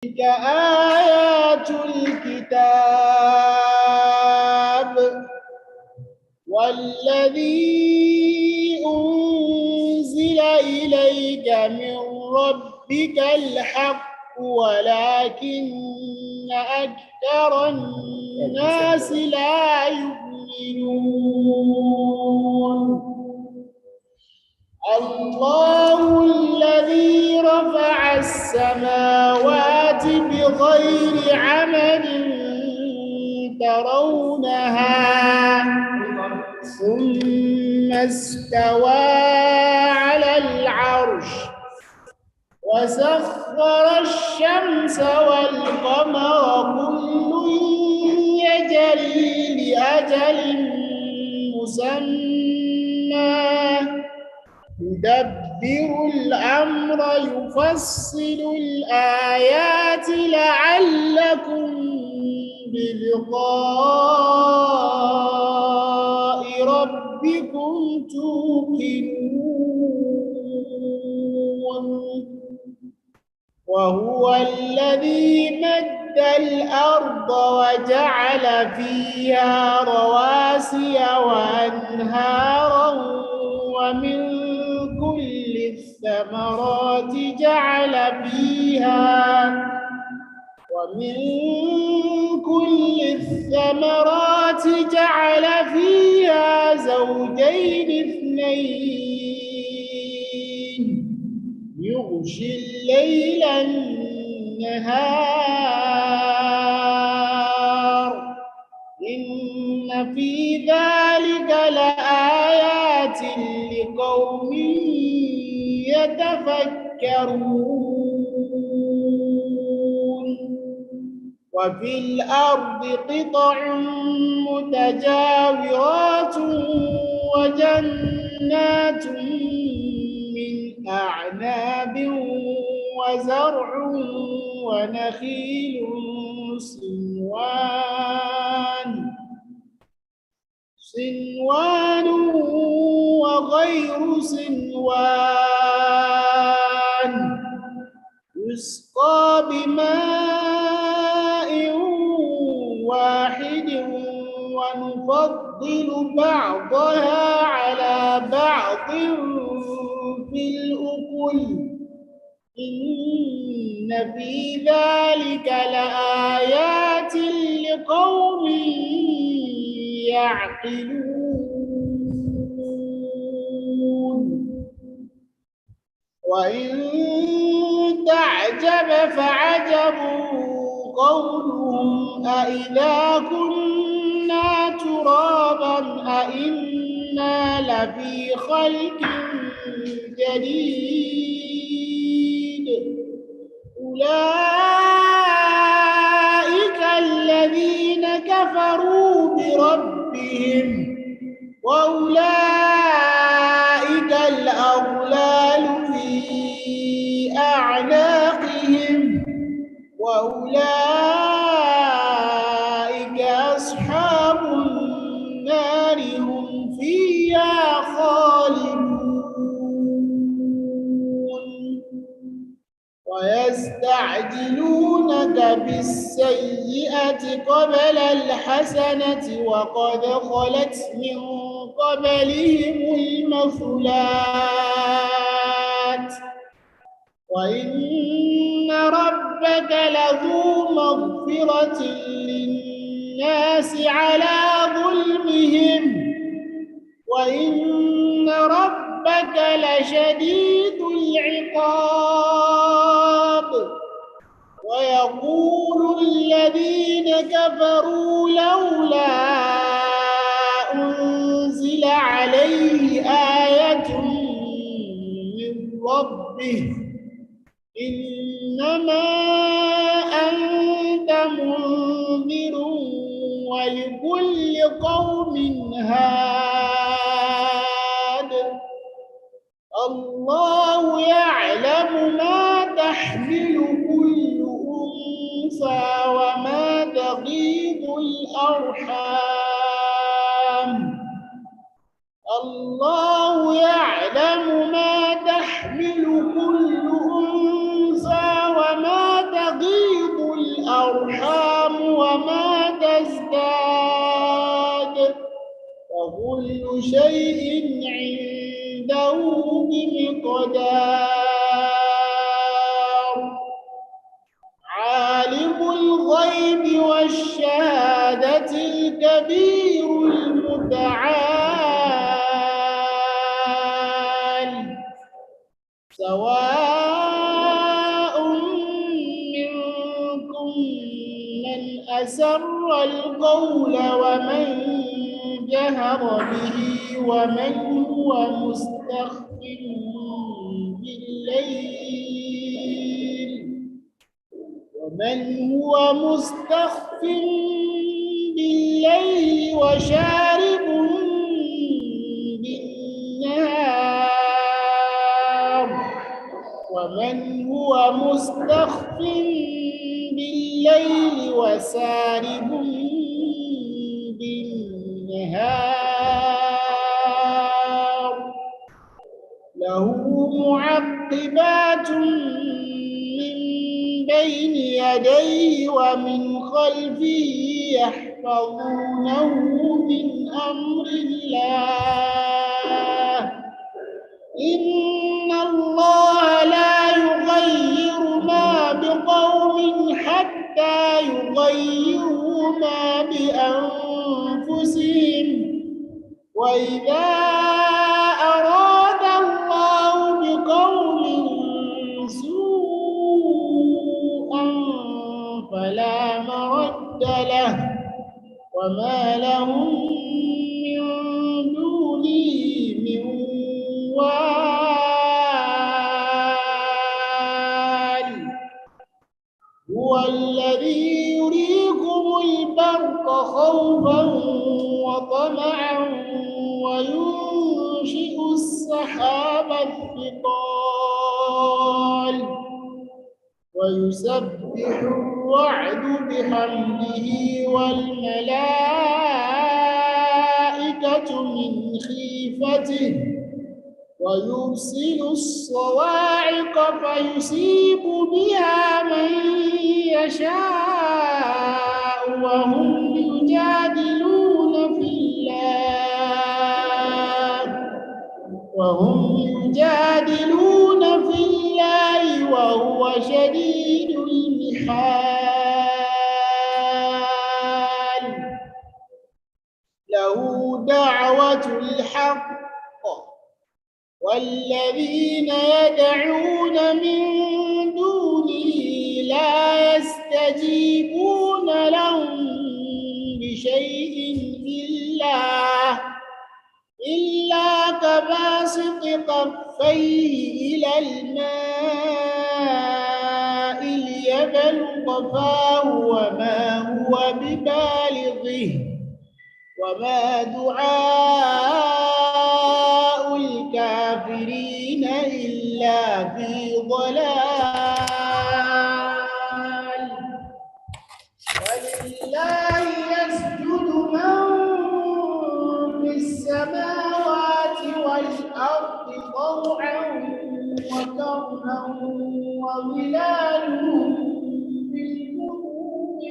تلك آيات الكتاب والذي أنزل إليك من ربك الحق ولكن أكثر الناس لا يؤمنون. الله الذي رفع السماوات بغير عمد ترونها ثم استوى على العرش وسخر الشمس والقمر كل يجري لأجل مسمى يدبر الأمر يفصل الآيات لعلكم بلقاء ربكم توقنون. وهو الذي مد الأرض وجعل فيها رواسي وأنهارا ومن كل الثمرات جعل فيها زوجين اثنين يغشي الليل النهار إن في ذلك لآيات لقوم يتفكرون. وفي الأرض قطع متجاورات وجنات من أعناب وزرع ونخيل صنوان وغير صنوان يسقى بماء واحد ونفضل بعضها على بعض في الأكل إن في ذلك لآيات لقوم يعقلون. وإن تعجب فعجب قولهم أإذا كنا ترابا أإنا لفي خلق جديد أولئك الذين كفروا بربهم وأولئك الأغلال في أعناقهم وأولئك أصحاب النار هم فيها خالدون. ويستعجلونك بالسيئة قبل الحسنة وقد خلت من قبلهم المثلات وإن ربك لذو مغفرة للناس على ظلمهم وإن ربك لشديد العقاب. ويقول الذين كفروا لولا أنزل عليه آية من ربه إنما أنت منذر ولكل قوم هاد. الله يعلم ما تحمل كل أنثى وما تغيض الأرحام. الله يعلم ما تحمل كل أنثى وما تغيض الأرحام وما تزداد وكل شيء عنده بمقدار عالم الغيب والشهادة الكبير المتعال سواء منكم من أسر القول ومن جهر به ومن هو مستخف بالليل وشارب بالنهار ومن هو مستخف بالليل وسارب بالنهار له معقبات من بين يديه ومن خلفه يحفظونه من أمر الله إن الله لا يغير ما بقوم حتى يغيروا ما بأنفسهم وإذا أراد الله بقوم سوءا فلا مرد له وما لهم من دونه من وال هو الذي يريكم البرق خوفا وطمعا وينشئ السحاب الثقال ويسبح الرعد بحمده والملائكة من خيفته ويرسل الصواعق فيصيب بها من يشاء وهم يجادلون في الله وهو شديد المحال له دعوة الحق والذين يدعون من دونه لا يستجيبون لهم بشيء إلا كباسط كفيه إلى الماء ليبلغ فاه وما هو ببالغه وما دعاء الكافرين إلا في ضلال ولله يسجد من في السماوات والأرض طوعا وكرها وظلالهم بالغدو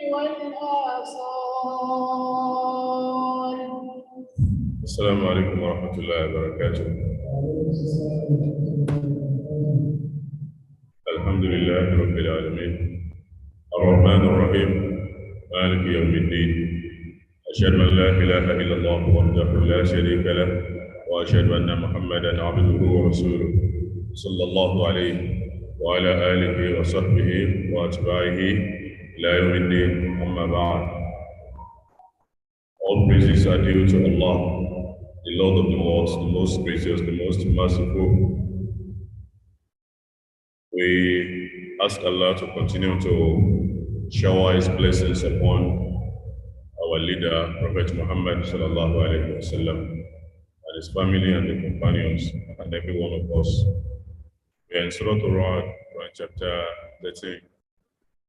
والآصال. السلام عليكم ورحمة الله وبركاته. الحمد لله رب العالمين الرحمن الرحيم مالك يوم الدين أشهد أن لا إله إلا الله وحده لا شريك له وأشهد أن محمدا عبده ورسوله صلى الله عليه وعلى آله وصحبه وأتباعه إلى يوم الدين أما بعد. All praises are due to Allah, the Lord of the worlds, the most gracious, the most merciful. We ask Allah to continue to shower His blessings upon our leader, Prophet Muhammad sallallahu alaihi wasallam, and his family and the companions, and every one of us. We are in Surah Al-Ra'd, Quran chapter 13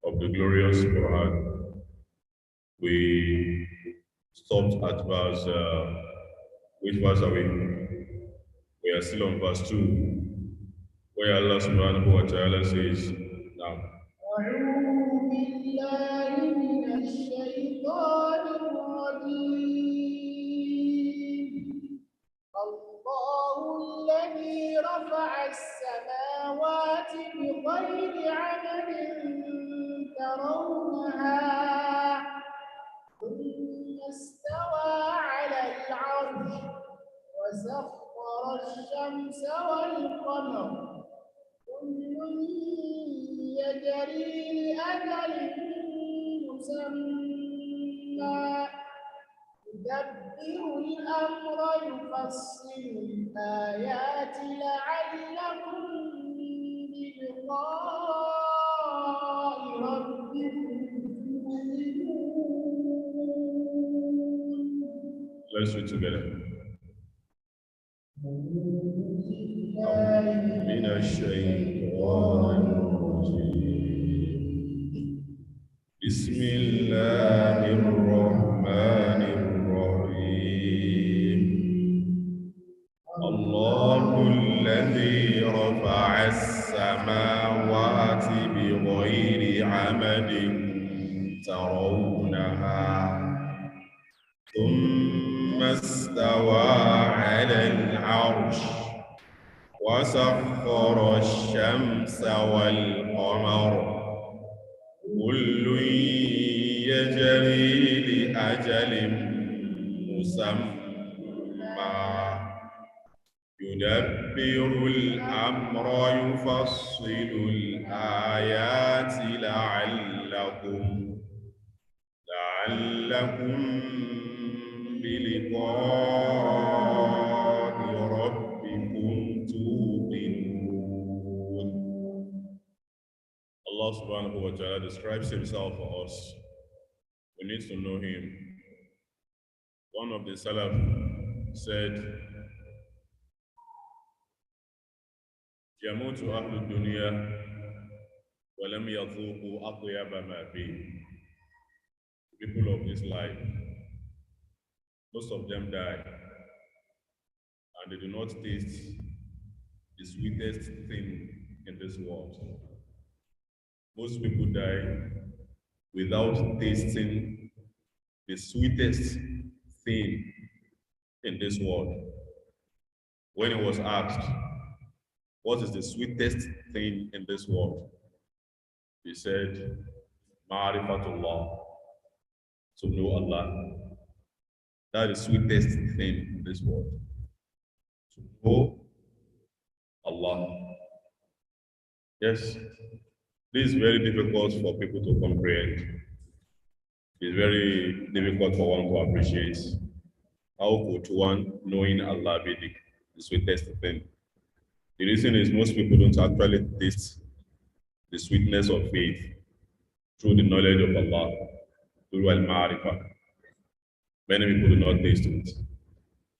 of the glorious Quran. We stopped at verse, which verse are we? We are still on verse 2, where Allah subhanahu wa ta'ala says, now. أجل مسمى يدبر الأمر يفصل الآيات لعلكم بلقاء ربكم تؤمنون. Let's read together. من الشيطان الرجيم بسم الله الرحمن الرحيم الله الذي رفع السماوات بغير عمد ترونها ثم استوى على العرش وسخر الشمس والقمر كل يجري لأجل مسمى يدبر الأمر يفصل الآيات لعلكم بلقاء ربكم توقنون. Allah subhanahu wa ta'ala describes himself for us. We need to know him. One of the Salaf said, يموت أهل الدنيا ولم يذوقوا أطيب ما فيه. People of this life, most of them die and they do not taste the sweetest thing in this world. Most people die without tasting the sweetest thing in this world. When he was asked, what is the sweetest thing in this world? He said, Ma'rifatullah, to know Allah. That is the sweetest thing in this world. To know Allah. Yes, this is very difficult for people to comprehend. It's very difficult for one to appreciate. How could one, knowing Allah, be the sweetest thing? The reason is most people don't actually taste the sweetness of faith through the knowledge of Allah, through al-ma'rifah. Many people do not taste it.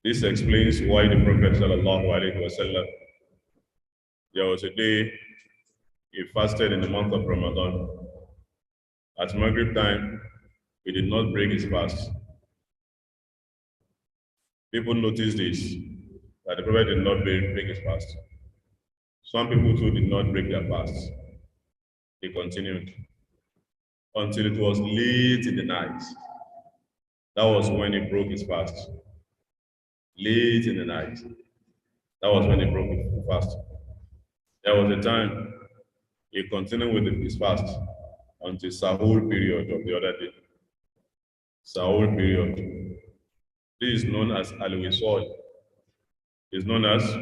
This explains why the Prophet ﷺ, there was a day he fasted in the month of Ramadan. At Maghrib time, he did not break his fast. People noticed this, that the Prophet did not break his fast. Some people too did not break their fast. They continued until it was late in the night. That was when he broke his fast. Late in the night. That was when he broke his fast. There was a time he continued with his fast until Sahur period of the other day. Sahur period. This is known as Al-Wisal. It's known as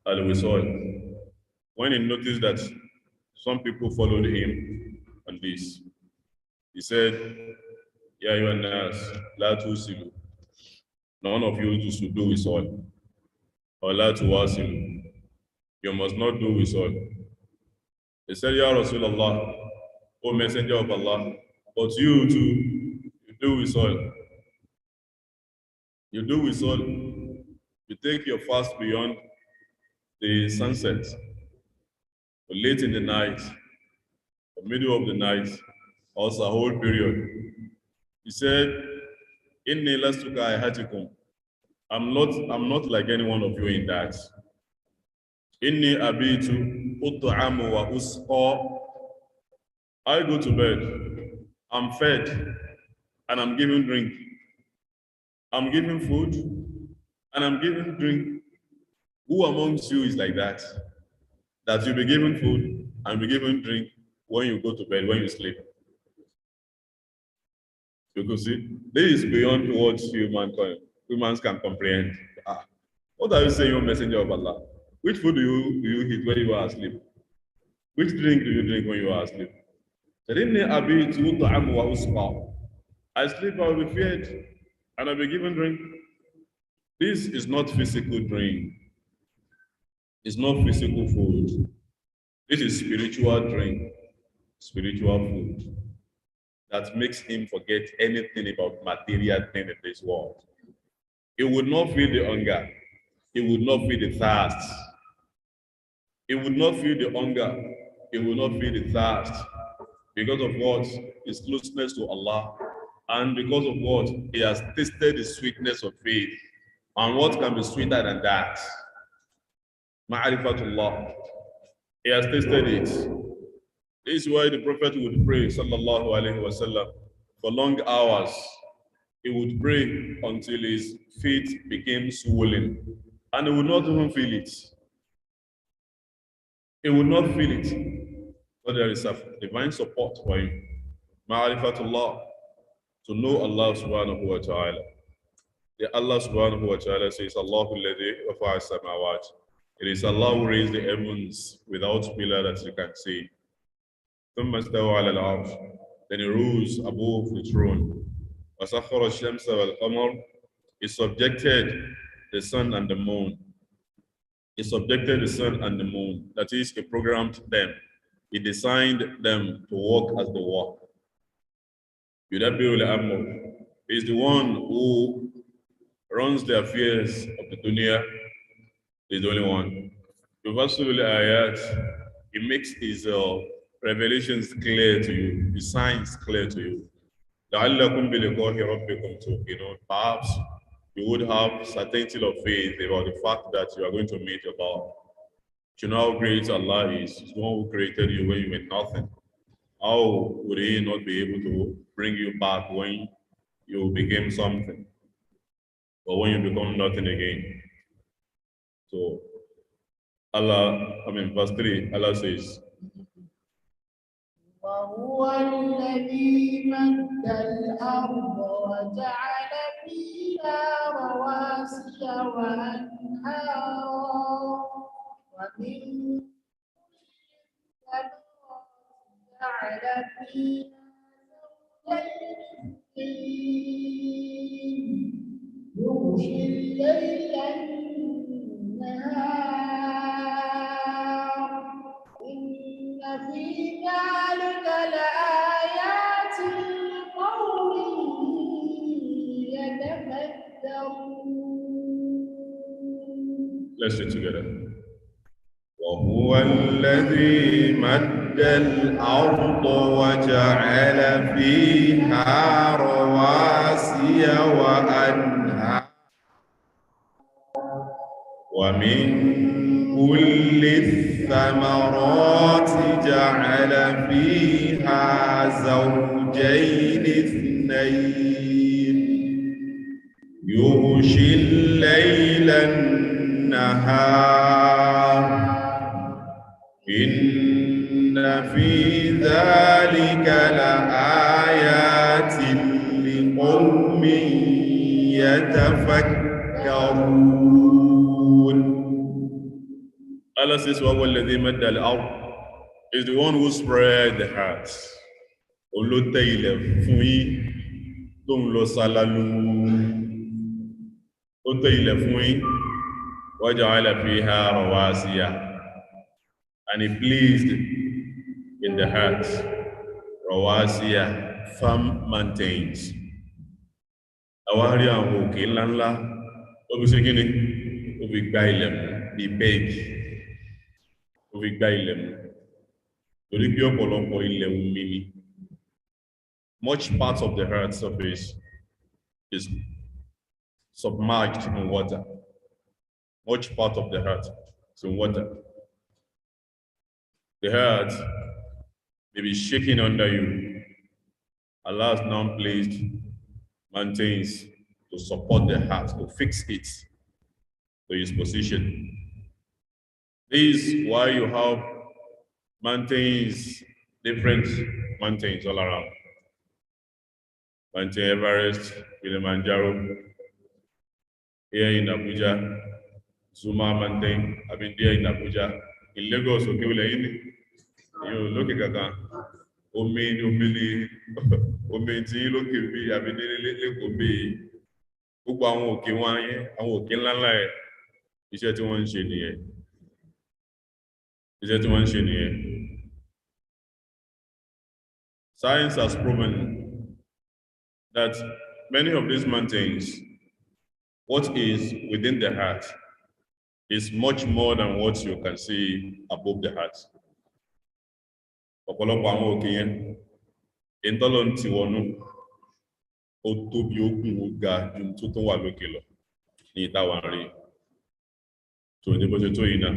Al-Wisal. When he noticed that some people followed him on this, he said, Ya ayyuhan nas, la tusilu. None of you should do wisal. Or la tuwasilu. You must not do wisal. He said, Ya Rasulullah, O Messenger of Allah, but you too, you do wisal. You do wisal. You take your fast beyond the sunset, or late in the night, or middle of the night, also a whole period. He said, Inni lastuka ahatikum. I'm not like any one of you in that. Inni abitu ut'amu wa usqa. I go to bed, I'm fed, and I'm given drink. I'm given food, and I'm given drink. Who amongst you is like that? That you'll be given food and be given drink when you go to bed, when you sleep. You can see, this is beyond what humans can comprehend. What are you saying, O Messenger of Allah? Which food do you eat when you are asleep? Which drink do you drink when you are asleep? فإني أبيت أطعم وأسقى. I sleep, I will be fed, and I'll be given drink. This is not physical drink. It's not physical food. This is spiritual drink, spiritual food that makes him forget anything about material thing in this world. It would not feel the hunger. It would not feel the thirst. It would not feel the hunger. It would not feel the thirst. Because of what? His closeness to Allah. And because of what? He has tasted the sweetness of faith. And what can be sweeter than that? Ma'rifatullah. He has tasted it. This is why the Prophet would pray, sallallahu alaihi wasallam, for long hours. He would pray until his feet became swollen. And he would not even feel it. He would not feel it. But there is a divine support for him. Ma'rifatullah. To know Allah subhanahu wa ta'ala. The Allah subhanahu wa ta'ala says, Allahu alladhi rafa'a samawat. It is Allah who raised the heavens without pillar that you can see. ثم استوى على العرش. Then he rose above the throne. وسخر الشمس والقمر. He subjected the sun and the moon. He subjected the sun and the moon. That is, he programmed them. He designed them to work as they work. Yudabbiru al-amr is the one who runs the affairs of the dunya. He's the only one. Yufassilu al-ayat, he makes his revelations clear to you, his signs clear to you. لَعَلَّكُمْ بِلِقَاءِ رَبِّكُمْ تُوقِنُونَ. Perhaps you would have certainty of faith about the fact that you are going to meet your Lord. You know how great Allah is. He's the one who created you when you were nothing. How would he not be able to bring you back when you became something? Or when you become nothing again? So verse 3, Allah says, وهو الذي مد الأرض وجعل فيها رواسي وأنهارا ومن جعل فيها زوجين يغشي الليل النهار إن في ذلك لآيات لقوم يتفكرون. Let's do it together. وهو الذي مد الأرض وجعل فيها رواسي وأنهارا ومن كل الثمرات جعل فيها زوجين اثنين يغشي الليل النهار إن في ذلك لآيات لقوم يتفكرون. Allah says, وَهُوَ الَّذِي مَدَّ الْأَرْضِ is the one who spread the hearts. Olótẹ́ ilẹ̀ fún yín tó ń lọ sálálú. Ó tẹ́ ilẹ̀ fún yín. وَجَعَلَ فِيهَا رَوَاسِيَ. And he pleased in the heart. Rawasiya, firm mountains. Àwárí àwọn òkè ńláńlá. Ó fi ṣe kí ni? Ó fi gbá ilẹ̀ mú, bí bẹ́ẹ̀kì. Ó fi gbá ilẹ̀ mú. Torí bí ọ̀pọ̀lọpọ̀ ilẹ̀ omi ni. Much part of the earth's surface is submerged in water. Much part of the earth is in water. The earth may be shaking under you. Allah has now placed mountains to support the heart, to fix it to his position. This is why you have mountains, different mountains all around. Mountain Everest, Kilimanjaro, here in Abuja, Zuma Mountain, I've been there in Abuja. In Lagos, okay, you look at that. omi ni omi ni omi tí lókè bí àbí lẹ́kọ̀ọ́ bí gbogbo àwọn òkè wọn yẹn àwọn òkè ńláńlá ẹ̀ iṣẹ́ tí wọ́n ń ṣe nìyẹn iṣẹ́ tí wọ́n ń ṣe nìyẹn. Science has proven that many of these mountains, what is within the heart is much more than what you can see above the heart. Ọ̀pọ̀lọpọ̀ àwọn òkè yẹn ìtọ́lọ̀ ti wọnú ó tóbi ogun ó ga ju tó tó wà lókè lọ ní ìtawà rí tó ní bó ṣe tó yìí náà.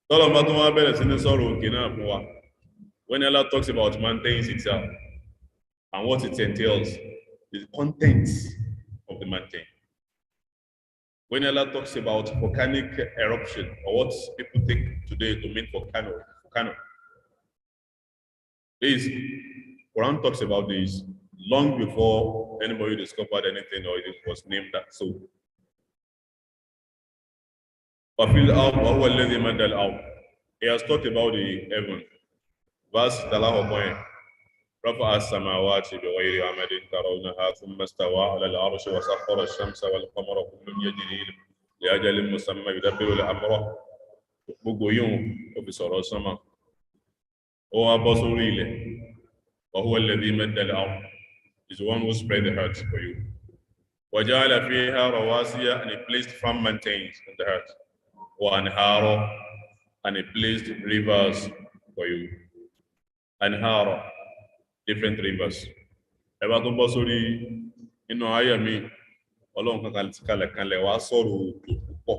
Tọ́lọ̀ bá tó wá bẹ̀rẹ̀ sí ní sọ̀rọ̀ òkè náà fún wa. When Allah talks about mountains itself and what it entails, the contents of the mountain. When Allah talks about volcanic eruption, or what people take today to mean volcano, this Quran talks about this long before anybody discovered anything or it was named that. So, he has talked about the heaven. Verse رفع السماوات بغير عمد ترونها ثم استوى على العرش وسخر الشمس والقمر كل يجري لأجل مسمى يدبر الأمر gbogbo yóò ó fi sọ̀rọ̀ sánmà ó wá bọ́ sórí ilẹ̀ وهو الذي مد الأرض is the one who spread the earth for you وجعل فيها رواسي and he placed firm mountains in the earth وأنهارا and he placed rivers for you أنهارا different rivers. Ẹ̀bá tó bọ́ sórí inú ayé mi, Ọlọ́run kalẹ̀ wá sọ̀rọ̀ odò púpọ̀.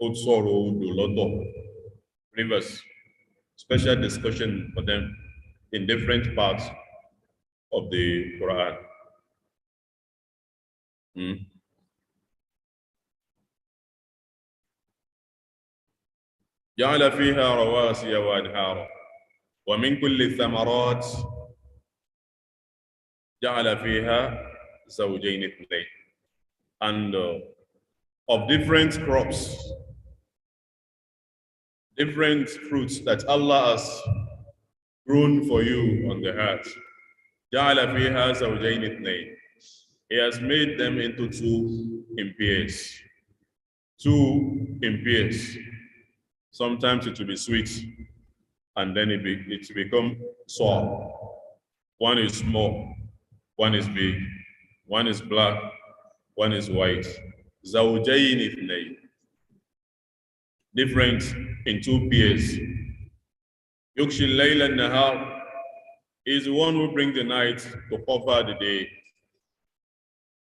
Ó sọ̀rọ̀ odò lọ́tọ̀. Rivers. Special discussion for them in different parts of the Quran. جعل فيها رواسي وأنهارا ومن كل الثمرات جعل فيها زوجين اثنين and of different crops, different fruits that Allah has grown for you on the earth. جعل فيها زوجين اثنين. He has made them into two in pairs. Two in pairs. Sometimes it will be sweet and then it become sour. One is small, one is big, one is black, one is white. Zawjayn ithnayn. Different in two pairs. Yukshi al-layl an-nahar is the one who brings the night to cover the day.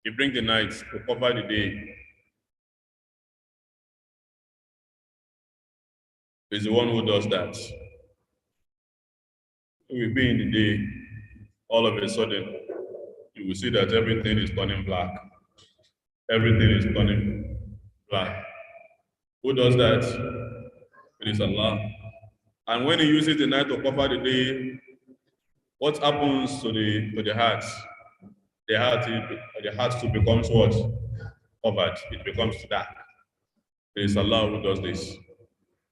He brings the night to cover the day. Is the one who does that. We will be in the day, all of a sudden, you will see that everything is turning black. Everything is turning black. Who does that? It is Allah. And when He uses the night to cover the day, what happens to the heart? The heart too becomes what? Covered. It becomes dark. It is Allah who does this.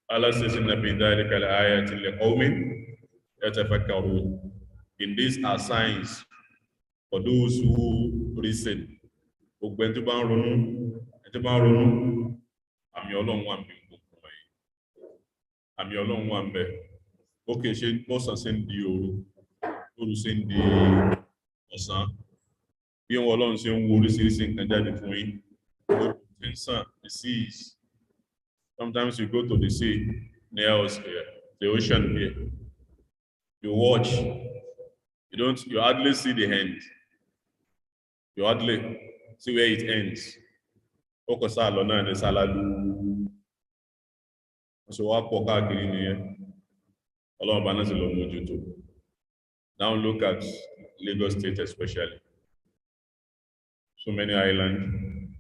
Allah says in Nabi Dhalika al-ayatin liqawmin yatafakkarun. In these are signs for those who listen. Gbogbo ẹni tó bá ń ronú, àmì Ọlọ́run wà ńbẹ̀ gbogbo wọ̀nyí. Àmì Ọlọ́run wà ńbẹ̀. Ó kè ṣe bọ́sàn ṣe ń di òru, òru ṣe ń di ọ̀sán. Bí wọn Ọlọ́run ṣe ń wo oríṣiríṣi nǹkan jáde fún yín. Ó ti ń sàn, the seas. Sometimes you go to the sea near us here, the ocean here. You watch. You hardly see the end. You hardly see where it ends. Okosa alona and salalu. So what poka green Allah banas mojuto. Now look at Lagos State especially. So many islands,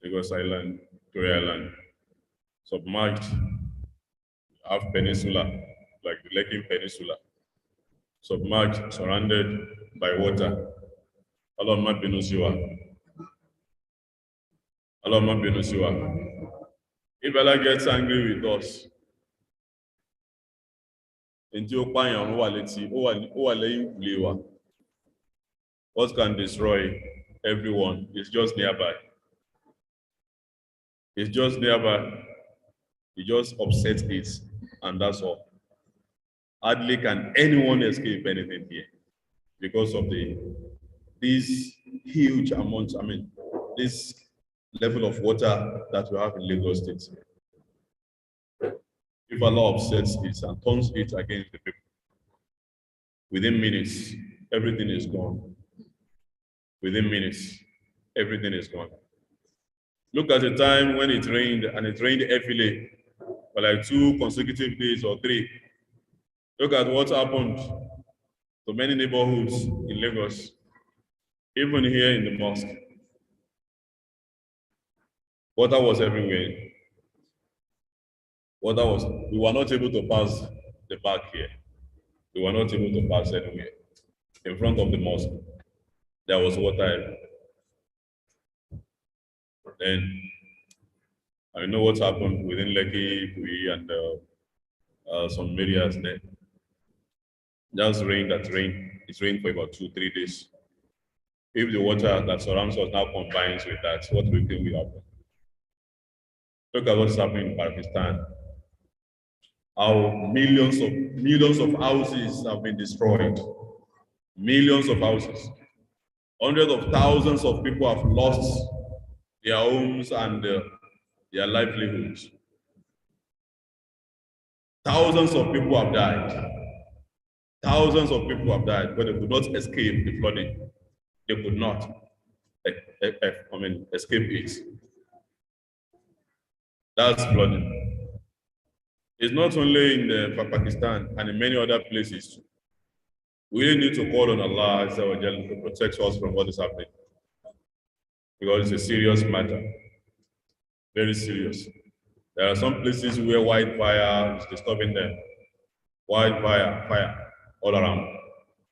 Lagos Island, Victoria Island, submerged, half peninsula, like the Lekki Peninsula, submerged, surrounded by water. Allah ma binu siwa. Allah ma binu siwa. If Allah gets angry with us, Enti ó pààyàn ọ̀run wà létí, ó wà lẹ́yìn ìkùlé wa. What can destroy everyone is just nearby. It's just nearby. It just upsets it, and that's all. Hardly can anyone escape anything here because of these huge amounts, this level of water that we have in Lagos State. If Allah upsets it and turns it against the people, within minutes, everything is gone. Within minutes, everything is gone. Look at the time when it rained, and it rained heavily for like 2 consecutive days or 3. Look at what happened to many neighborhoods in Lagos, even here in the mosque. Water was everywhere. We were not able to pass the back here. We were not able to pass anywhere. In front of the mosque, there was water everywhere. Then, I know what happened within Lekki, Pui, and some areas there. Just rain that rain. It's rained for about 2-3 days. If the water that surrounds us now combines with that, what we think will happen? Look at what's happening in Pakistan. How millions of houses have been destroyed. Millions of houses. Hundreds of thousands of people have lost their homes and their livelihoods. Thousands of people have died. Thousands of people have died, but they could not escape the flooding. They could not escape it. That's flooding. It's not only in Pakistan and in many other places. We really need to call on Allah to protect us from what is happening. Because it's a serious matter. Very serious. There are some places where wildfire is disturbing them. Fire all around,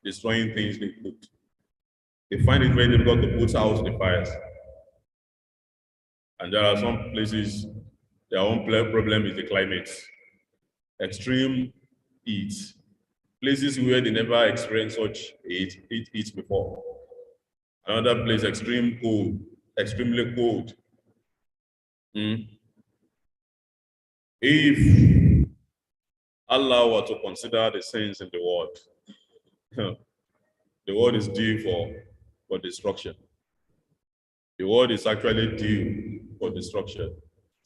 destroying things they cooked. They find it very difficult to put out the fires. And there are some places, their own problem is the climate. Extreme heat. Places where they never experienced such heat before. Another place, extreme cold, extremely cold. If Allah were to consider the sins in the world, the world is due for destruction. The world is actually due for destruction,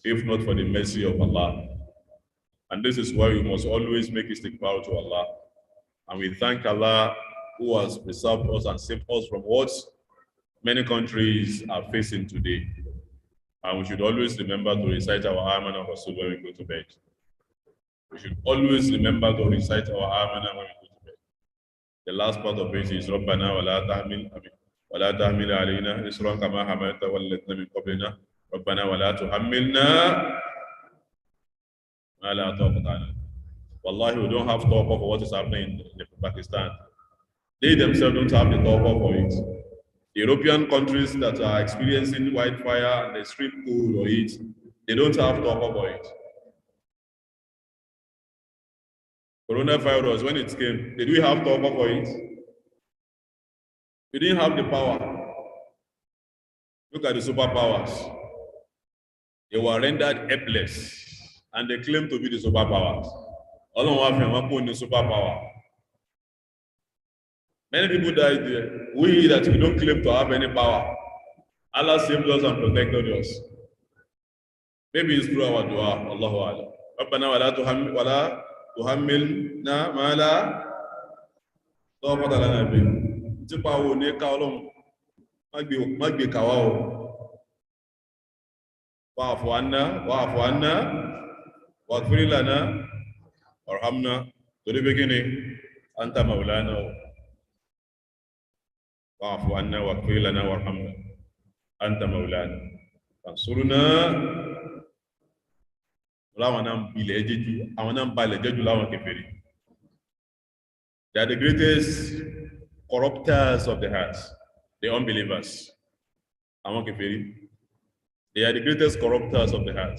if not for the mercy of Allah. And this is why we must always make istighfar to Allah. And we thank Allah who has preserved us and saved us from what many countries are facing today. And we should always remember to recite our Amen and Rasul when we go to bed. We should always remember to recite our Amen when we go to bed. The last part of it is Rabbana wa la tahmil alayna isran kama hamalta walladhina min qablina Rabbana wa la tuhammilna ma la taqata lana. Wallahi, we don't have talk of what is happening in Pakistan. They themselves don't have the talk for it. The European countries that are experiencing wildfire and extreme cold or heat, they don't have talk for it. Coronavirus, when it came, did we have talk for it? We didn't have the power. Look at the superpowers. They were rendered helpless, and they claim to be the superpowers. All of them are the superpower. Many people died there. We that we don't claim to have any power. Allah saved us and protected us. Maybe it's through our dua. Allahu Akbar. Rabbana wa la tuhammilna ma la taqata lana bihi. Tipa wo ni ka Ọlọ́run má gbé ká wa o. Wa'fu anna waghfir lana warhamna. Torí pé kíni anta maulana. Wa'fu anna waghfir lana warhamna. Anta maulana. Fansurna. Láwọn náà ń bilẹ̀ jẹ́jú, àwọn náà ń balẹ̀ jẹ́jú láwọn kèfèrí. They are the greatest corrupters of the heart, the unbelievers. Àwọn kèfèrí. They are the greatest corrupters of the heart.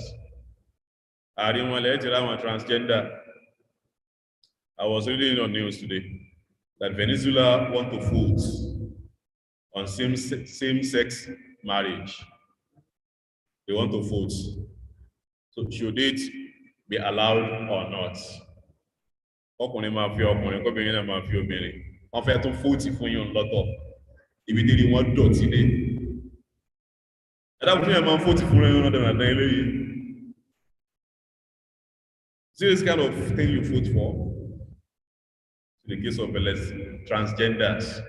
Àárín wọn lẹ́yìn tí láwọn transgender. I was reading on news today that Venezuela want to vote on same-sex marriage. They want to vote. So should it be allowed or not? Ọkùnrin máa fi ọkùnrin, kọ́bìnrin náà máa fi obìnrin. Wọ́n fẹ́ tún fóòtì fún yín lọ́tọ̀. Ibi tí wọ́n dọ̀tí dé. Ẹ̀dá kùnrin máa ń fóòtì fún yín lọ́dọ̀ nàdá eléyìí. See this kind of thing you vote for? In the case of transgenders,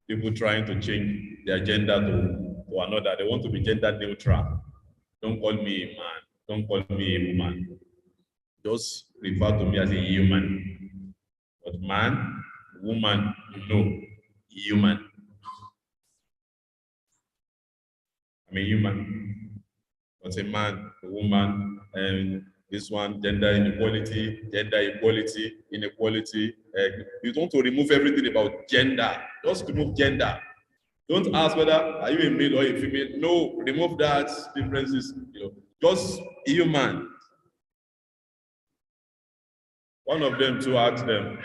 people trying to change their gender to another. They want to be gender neutral. Don't call me a man. Don't call me a woman. Just refer to me as a human. But man, woman, no, human. I'm a human. But a man, a woman, and this one, gender inequality, inequality. You don't want to remove everything about gender. Just remove gender. Don't ask whether are you a male or a female. No, remove that differences. Just human. One of them to ask them.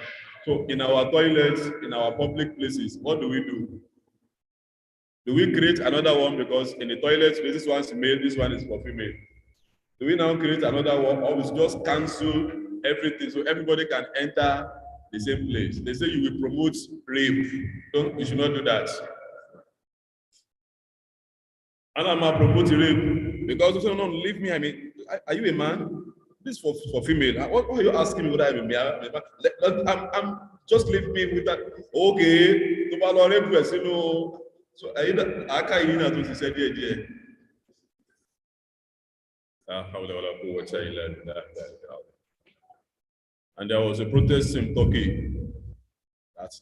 So in our toilets, in our public places, what do we do? Do we create another one because in the toilets, this one's male, this one is for female? Do we now create another one, or we just cancel everything so everybody can enter the same place? They say you will promote rape. You should not do that. And I'm not promoting rape because you say, no, leave me. I mean, are you a man? This is for female. What are you asking me whether I'm a male? I'm just leave me with that. Okay, to follow rape person. So I can't even know what you said here. And there was a protest in Turkey that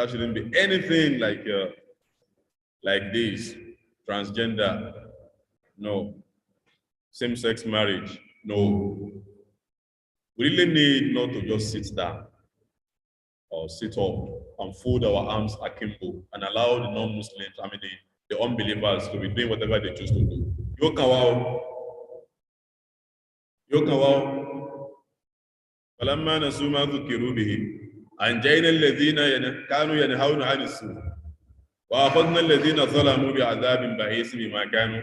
shouldn't be anything like this. Transgender, no. Same-sex marriage, no. We really need not to just sit down or sit up and fold our arms akimbo and allow the non-Muslims, the unbelievers, to be doing whatever they choose to do. فلما نسوا ما ذكروا به أنجينا الذين كانوا ينهون عن السوء وأخذنا الذين ظلموا بعذاب بئيس بما كانوا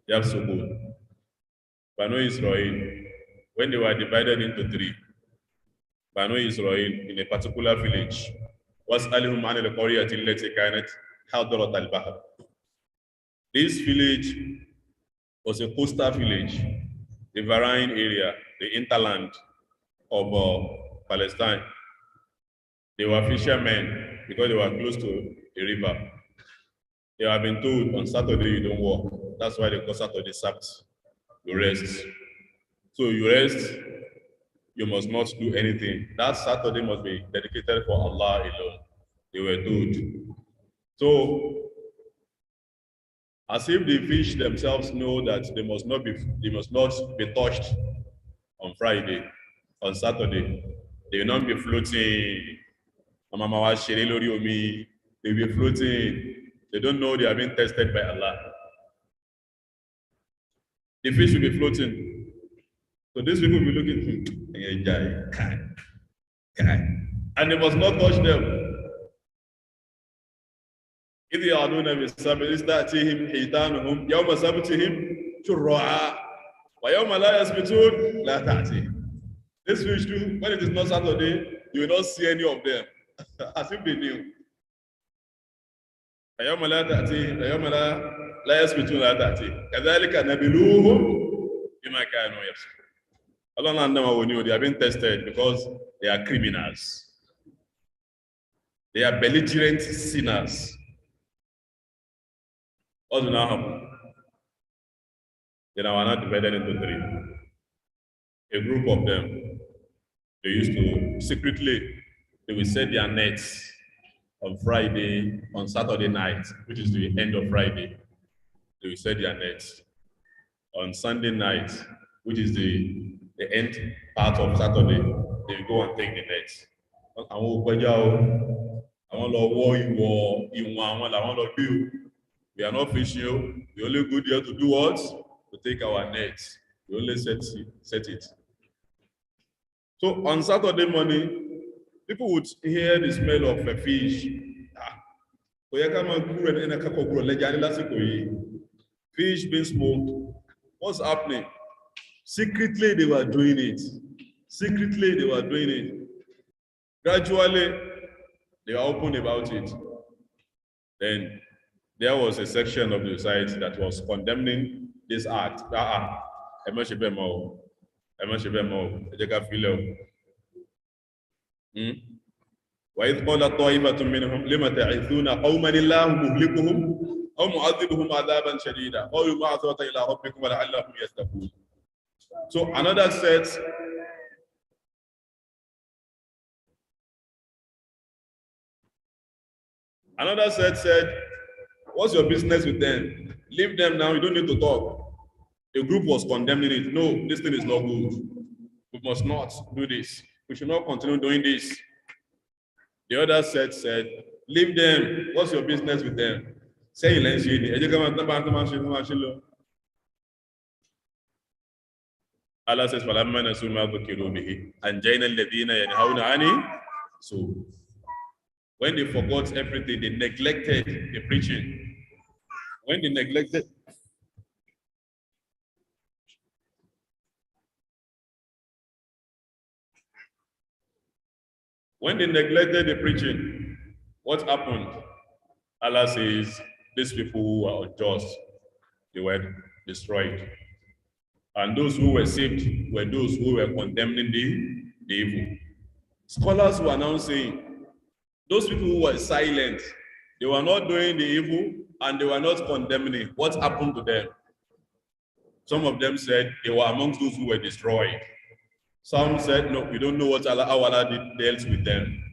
يفسقون. Banu Israel, when they were divided into three, Banu Israel in a particular village, وَاسْأَلْهُمْ عَنِ الْقَرْيَةِ الَّتِي كَانَتْ حَاضِرَةَ الْبَحْرِ. This village was a coastal village, the riverine area, the hinterland of Palestine. They were fishermen because they were close to a river. They have been told on Saturday you don't work. That's why they call Saturday Sabbath. You rest. So you rest, you must not do anything. That Saturday must be dedicated for Allah alone. They were told. So, as if the fish themselves know that they must not be touched on Friday, on Saturday. They will not be floating. They will be floating. They don't know they are being tested by Allah. The fish will be floating. So these people will be looking, and they must not touch them. إذ يعدون بالسبت تأتيهم حيتانهم يوم سبتهم شرعا ويوم لا يسبتون لا تأتيهم. This fish too, when it is not Saturday, you will not see any of them, as if they knew. ويوم لا تأتيهم ويوم لا يسبتون لا تأتيهم كذلك نبلوهم بما كانوا يفسقون. Allah and them they have been tested because they are criminals. They are belligerent sinners. What will now happen? Then I was not divided into three. A group of them, they used to secretly, they will set their nets on Friday, on Saturday night, which is the end of Friday. They will set their nets. On Sunday night, which is the end part of Saturday, they will go and take the nets. We are not fishing. We only go there to do what? To take our nets. We only set it. So So on Saturday morning, people would hear the smell of a fish. Fish being smoked. What's happening? Secretly, they were doing it. Secretly, they were doing it. Gradually, they were open about it. Then there was a section of the society that was condemning this act. وإذ قال طائفة منهم لم تعظون قوما الله مهلكهم أو معذبهم عذابا شديدا قالوا معذرة إلى ربكم ولعلهم يتقون. So another set said, what's your business with them? Leave them now, you don't need to talk. The group was condemning it. No, this thing is not good. We must not do this. We should not continue doing this. The other set said, leave them. What's your business with them? Say Allah says, فَلَمَّا نَسُوا مَا ذُكِّرُوا بِهِ أَنْجَيْنَا الَّذِينَ يَنْهَوْنَ عَنِ. So when they forgot everything, they neglected the preaching. When they neglected the preaching, what happened? Allah says, these people who were unjust, they were destroyed. And those who were saved were those who were condemning the evil. Scholars were now saying, those people who were silent, they were not doing the evil and they were not condemning it. What happened to them? Some of them said they were amongst those who were destroyed. Some said, no, we don't know what how Allah dealt with them.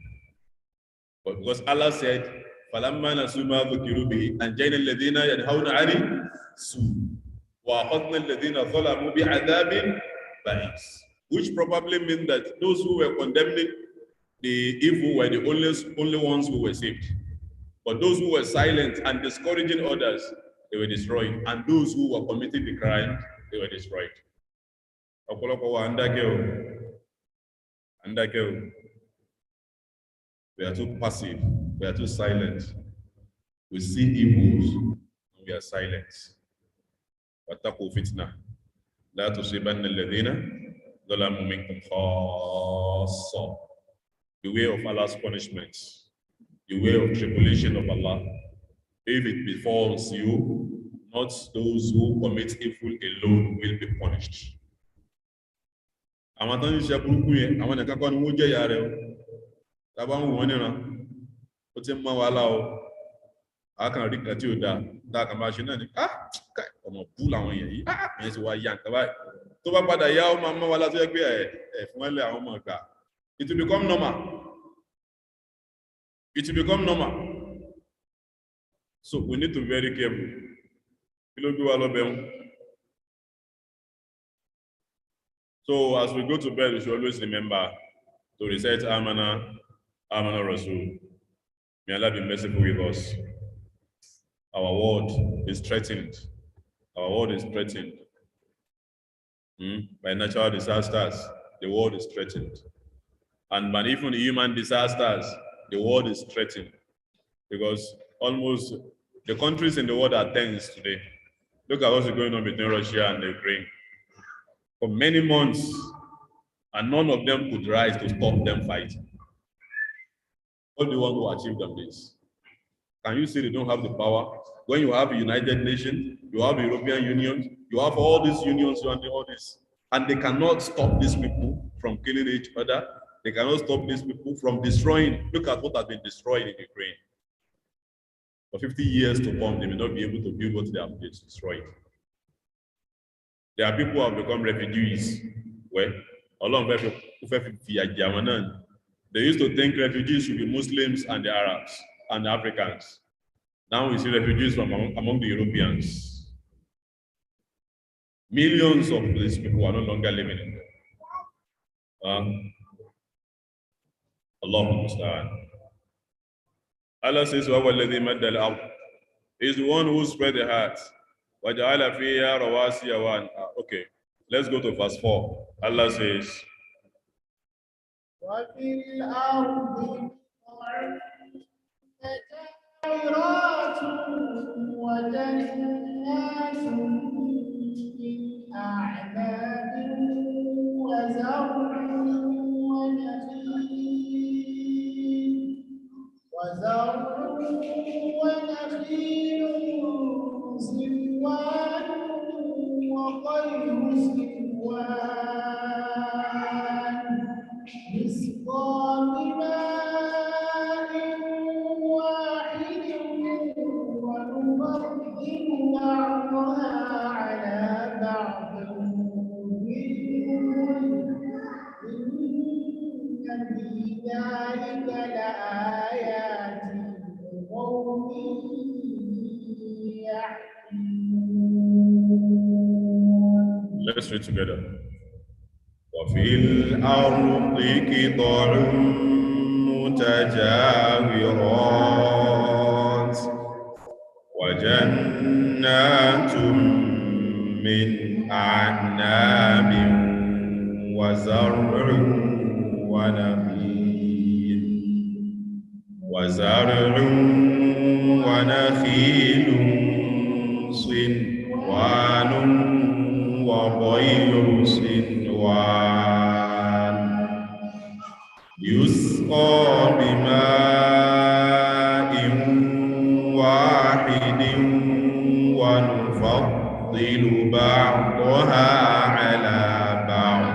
But because Allah said, فَلَمَّا نَسُوا مَا ذُكِّرُوا بِهِ أَنْجَيْنَا الَّذِينَ يَنْهَوْنَ عَنِ السُّوءِ وَأَخَذْنَا الَّذِينَ ظَلَمُوا بِعَذَابٍ بَئِيسٍ. Which probably means that those who were condemning the evil were the only ones who were saved. But those who were silent and discouraging others, they were destroyed. And those who were committing the crime, they were destroyed. We are too passive. We are too silent. We see evils and we are silent. وَاتَّقُوا فِتْنَةً لَا تُصِيبَنَّ الَّذِينَ ظَلَمُوا مِنكُمْ خَاصَّةً. The way of Allah's punishment, the way of tribulation of Allah. If it befalls you, not those who commit evil alone will be punished. Àwọn tó ń ṣe burúkú yẹn, àwọn nìkan kọ́ ni wọ́n jẹ́ ìyà rẹ̀ o. Tàbá ń wọ́n níran, ó ti ń mọ́ wa lá o. Àákàn rí kan tí ó dáa, dáa kan bá ṣe náà ni, ọmọ bú làwọn èèyàn yìí, ìyẹn ti wá yá nǹkan báyìí. Tó bá padà yá, ó máa mọ́ wa lá tó yẹ pé fún ẹlẹ́ àwọn ọmọ ìgbà. It will become normal. It will become normal. So we need to be very careful. So as we go to bed, we should always remember to recite Amana, Amana Rasul. May Allah be merciful with us. Our world is threatened. Our world is threatened. By natural disasters, the world is threatened. And by even human disasters, the world is threatened. Because almost the countries in the world are tense today. Look at what's going on between Russia and Ukraine. For many months, and none of them could rise to stop them fighting. What do you want to achieve them this? Can you see they don't have the power? When you have a United Nations, you have the European Union, you have all these unions, you have all this, and they cannot stop these people from killing each other. They cannot stop these people from destroying. Look at what has been destroyed in Ukraine. For 50 years to come, they may not be able to build what they have destroyed. There are people who have become refugees. Well, they used to think refugees should be Muslims and the Arabs and the Africans. Now we see refugees from among the Europeans. Millions of these people are no longer living in them. Allahu Musta'an. Allah says, He's the one who spread the heart. Okay, let's go to verse 4. Allah says, وفي الأرض قطع متجاورات وجنات من أعناب وزرع ونخيل صنوان وغير صنوان يسقى بماء واحد ونفضل بعضها على بعض إن في ذلك لآيات لقوم يحكمون. Let's read together. وفي الأرض قطع متجاورات وجنات من أعناب وزرع ونخيل صنوان وغير صنوان يسقى بماء واحد ونفضل بعضها على بعض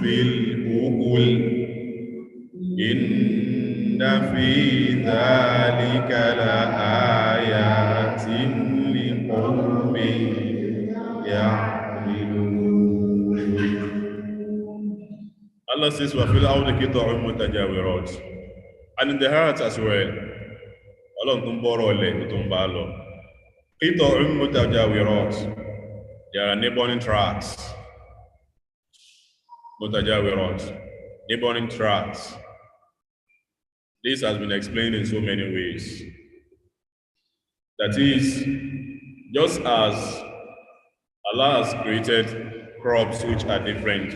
في الأكل إن في ذلك لآيات لقوم يعقلون. Allah says, وَفِي الْأَرْضِ قِطَعٌ مُتَجَاوِرَاتٌ. And in the heart as well. Allah tún bọ́rọ̀ lẹ̀ tó tún bá lọ. قِطَعٌ مُتَجَاوِرَاتٌ. There are neighboring tracts. Mutajawirat, neighboring tracts. This has been explained in so many ways. That is, just as Allah has created crops which are different,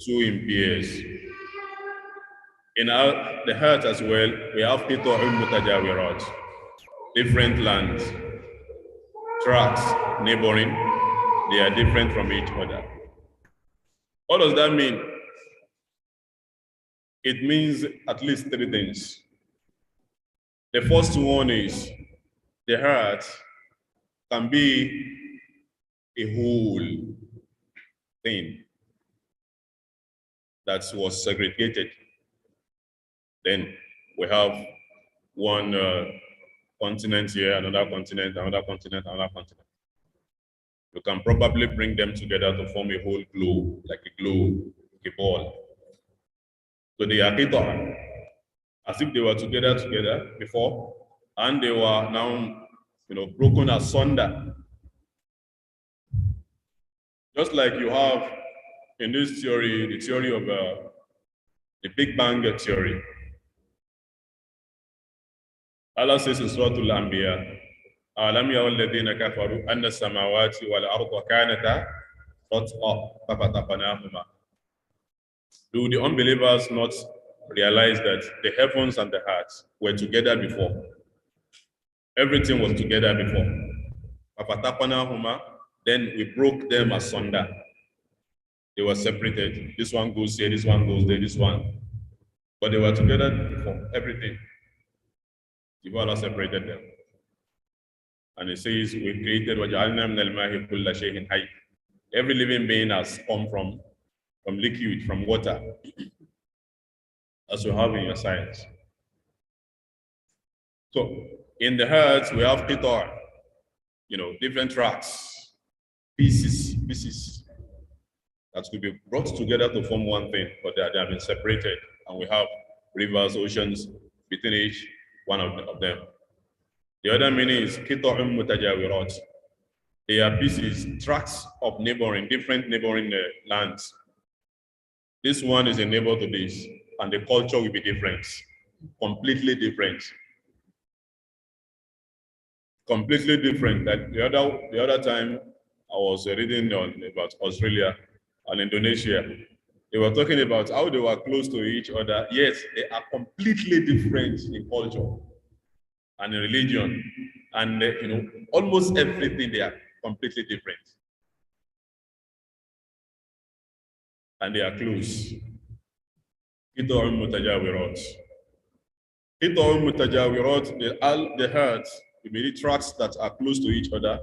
two in pairs. In the heart as well, we have qita'un mutajawirat, different lands, tracts, neighboring, they are different from each other. What does that mean? It means at least three things. The first one is the heart can be a whole thing that was segregated. Then we have one continent here, another continent, another continent, another continent. You can probably bring them together to form a whole globe, like a globe, a ball. So they are qita', as if they were together before, and they were now, broken asunder. Just like you have in this theory, the theory of the Big Bang theory. Allah says in Surah Al-Anbiya, أَلَمْ يَرَ الَّذِينَ كَفَرُوا أَنَّ السَّمَاوَاتِ وَالْأَرْضَ كَانَتَا رَتْقًا فَفَتَقْنَاهُمَا. Do the unbelievers not realize that the heavens and the earth were together before? Everything was together before. فَفَتَقْنَاهُمَا. Then we broke them asunder. They were separated. This one goes here, this one goes there, this one. But they were together before, everything. Allah separated them. And it says, we created every living being has come from liquid, from water, as you have in your science. So in the heart, we have qita', different tracts, pieces that could be brought together to form one thing, but they have been separated. And we have rivers, oceans between each one of them. The other meaning is qita'un mutajawirat. They are pieces, tracts of different neighboring lands. This one is a neighbor to this, and the culture will be different, completely different. Completely different. Like the other time I was reading about Australia and Indonesia. They were talking about how they were close to each other, yet they are completely different in culture and in religion. And almost everything they are completely different. And they are close. The herds, immediate tracts that are close to each other,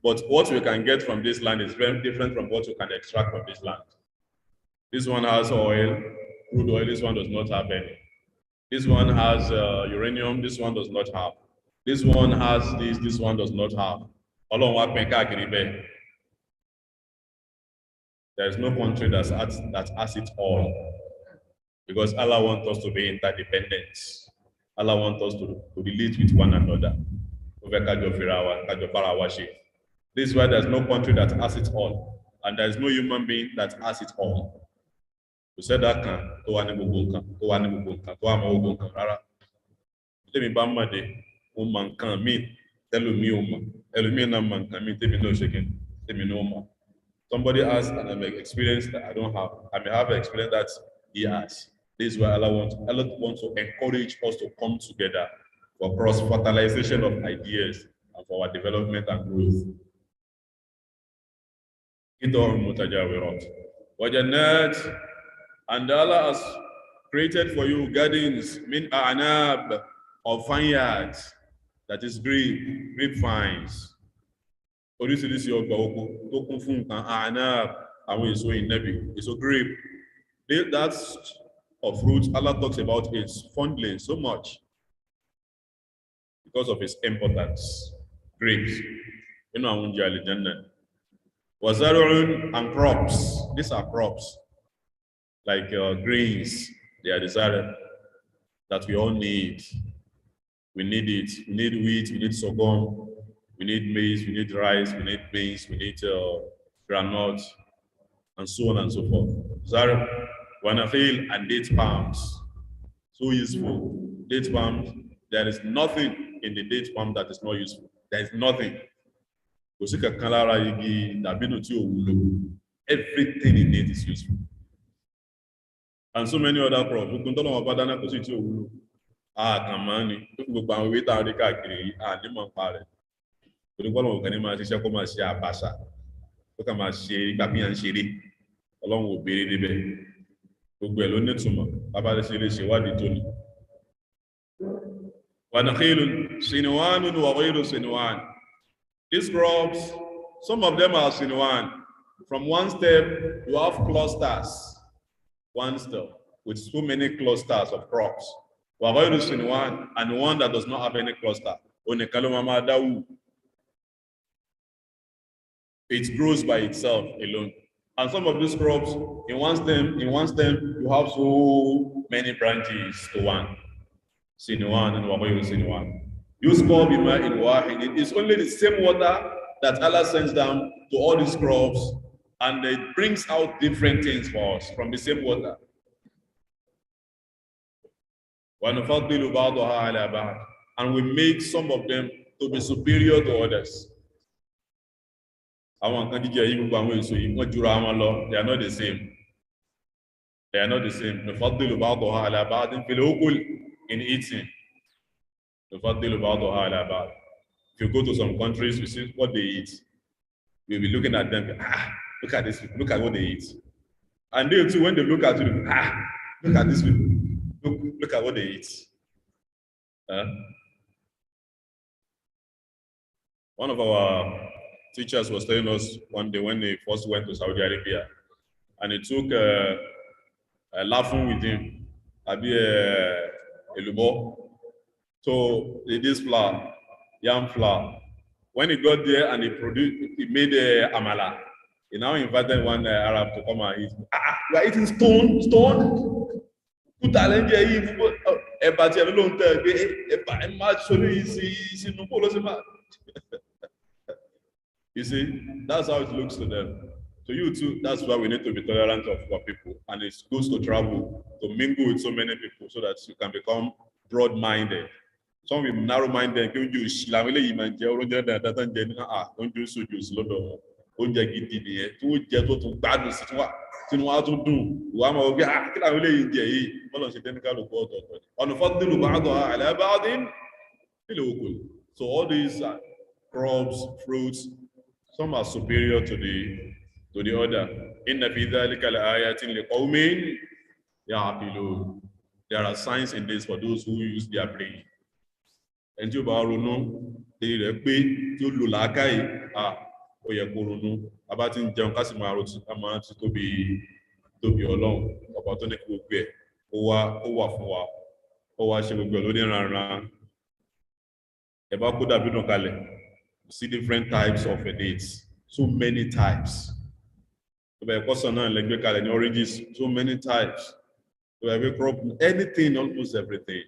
but what we can get from this land is very different from what we can extract from this land. This one has oil, crude oil, this one does not have any. This one has uranium, this one does not have. This one has this one does not have. There is no country that has it all. Because Allah wants us to be interdependent. Allah wants us to relate with one another. This is why there's no country that has it all. And there's no human being that has it all. We said that can to one rara. Let me ban my day. Man can me tell me na man can me tell me no shaking. Tell me no more. Somebody has an experience that I don't have. I may have an experience that he has. This is why Allah wants to encourage us to come together for cross-fertilization of ideas and for our development and growth. And Allah has created for you gardens, min a'nab, of vineyards, that is grapevines. Oríṣiríṣi ọgbà oko tó kún fún nǹkan a'nab, àwọn èso ìnẹ́bì, èso grape. That's of fruit Allah talks about its fondling so much because of its importance. Grapes. Wazarun and crops. These are crops like grains. They are desired that we all need. We need it. We need wheat. We need sorghum. We need maize. We need rice. We need beans. We need granite, and so on and so forth. Zar, wanafil, and date palms. So useful. Date palms. There is nothing in the date palm that is not useful. There is nothing. Everything in it is useful. And so many other crops. These crops, some of them are sinuan. From one step, you have clusters. One step with so many clusters of crops. And one that does not have any cluster. It grows by itself alone. And some of these crops, in one stem, you have so many branches to one. Sinuan and Wabayu Sinuan. Use Bima in Wahid. It is only the same water that Allah sends down to all these crops, and it brings out different things for us from the same water. And we make some of them to be superior to others. They are not the same. They are not the same. In eating. If you go to some countries, you see what they eat. We'll be looking at them, look at this, look at what they eat. And they too, when they look at you, look at this people, look at what they eat. One of our teachers was telling us one day when they first went to Saudi Arabia, and he took laughing with him, elubo. So this flour, yam flour. When he got there and he made amala. He now invited one Arab to come and eat. We are eating stone. Put You see, that's how it looks to them. To you too, that's why we need to be tolerant of our people. And it's good to travel, to mingle with so many people so that you can become broad-minded. Some will narrow-minded, don't you shilamele imanje oronje da da tan je ni don't you soju sí lọ́dọ̀ oúnjẹ gidi nìyẹn tí ó jẹ tó tún gbádùn sí tún wá tún dùn wá máa wọ pé kí làwọn eléyìí jẹ yìí bọ́lọ̀ ṣe tẹ́ni kálukú ọ̀tọ̀ọ̀tọ̀ ọ̀nà fọ́dúnlù ba'daha ala ba'din fil ukul. So all these crops, fruits, some are superior to the other. Inna fi dhalika la'ayatin liqawmin ya'qilun. There are signs in this for those who use their brain. And tí ó bá ronú èyí rẹ̀ pé tí ó lò làákàyè ó yẹ kó ronú abá tí ń jẹun ká sì máa rotí ká máa ti tóbi Ọlọ́run ọba tó ní kí gbogbo ẹ̀ ó wà fún wa ó wá ṣe gbogbo ẹ̀ lóní ranran. Ẹ bá kó dàbí dùn kalẹ̀, you see different types of dates, so many types. Tó bá ẹ̀kọ́ sàn náà lẹ́gbẹ́ kalẹ̀ ní oranges, so many types. Tó bá ẹ̀kọ́ crop, anything, almost everything.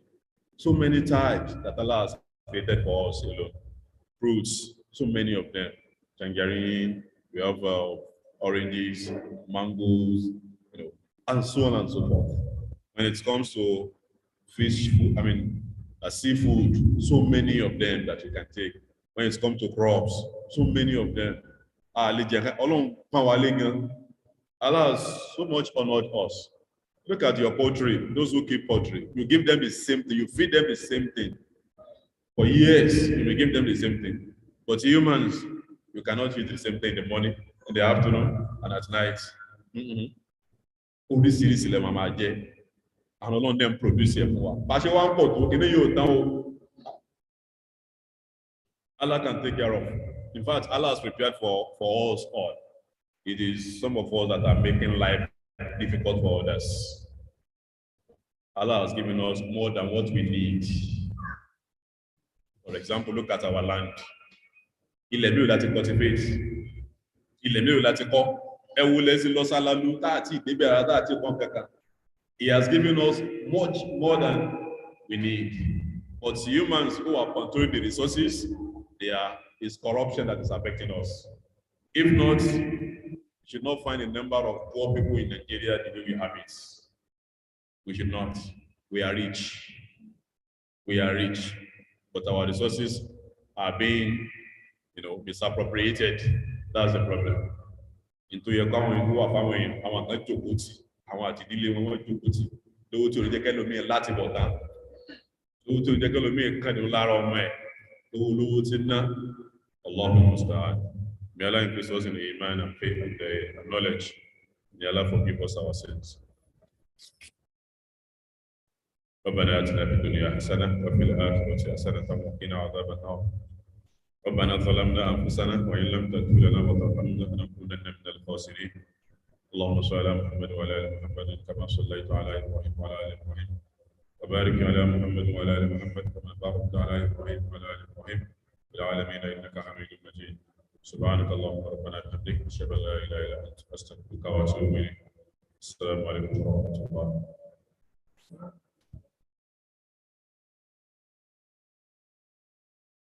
So many types that Allah has created for us alone. Fruits, so many of them. Tangerine, we have oranges, mangoes, and so on and so forth. When it comes to fish food, seafood, so many of them that you can take. When it comes to crops, so many of them. Allah has so much honored us. Look at your poultry, those who keep poultry. You give them the same thing, you feed them the same thing. For years, you will give them the same thing. But humans, you cannot feed the same thing in the morning, in the afternoon, and at night. All this series is mama jẹ. And Ọlọ́run dem produce ẹ̀ fún wa. Bá ṣe wá ń pọ̀ tó, kíní yóò tán o. Allah can take care of. In fact, Allah has prepared for us all. It is some of us that are making life difficult for others. Allah has given us more than what we need. For example, look at our land. Ilẹ̀ mélòó láti cultivate. Ilẹ̀ mélòó láti kọ́. Ẹ wo lẹ́sìn lọ sálálú táàtì ìdébẹ̀ ara táàtì kan kankan. He has given us much more than we need. But humans who are controlling the resources, it's corruption that is affecting us. If not, you should not find a number of poor people in Nigeria the way we have it. We should not. We are rich. We are rich. But our resources are being, misappropriated. That's the problem. Into your common who are family, I want to put, I want to deal with what to put. Though to the economy and Latin water. Though to the economy, can you lar on me? Though to Allah musta'an. May Allah increase us in the iman and faith and the knowledge. May Allah forgive us our sins. ربنا آتنا في الدنيا حسنة وفي الآخرة حسنة وقنا عذاب النار. ربنا ظلمنا أنفسنا وإن لم تغفر لنا وترحمنا لنكونن من الخاسرين. اللهم صل على محمد وعلى آل محمد كما صليت على إبراهيم وعلى آل إبراهيم. وبارك على محمد وعلى آل محمد كما باركت على إبراهيم وعلى آل إبراهيم في العالمين إنك حميد مجيد. سبحانك اللهم ربنا وبحمدك أشهد أن لا إله إلا أنت أستغفرك وأتوب إليك. السلام عليكم ورحمة الله.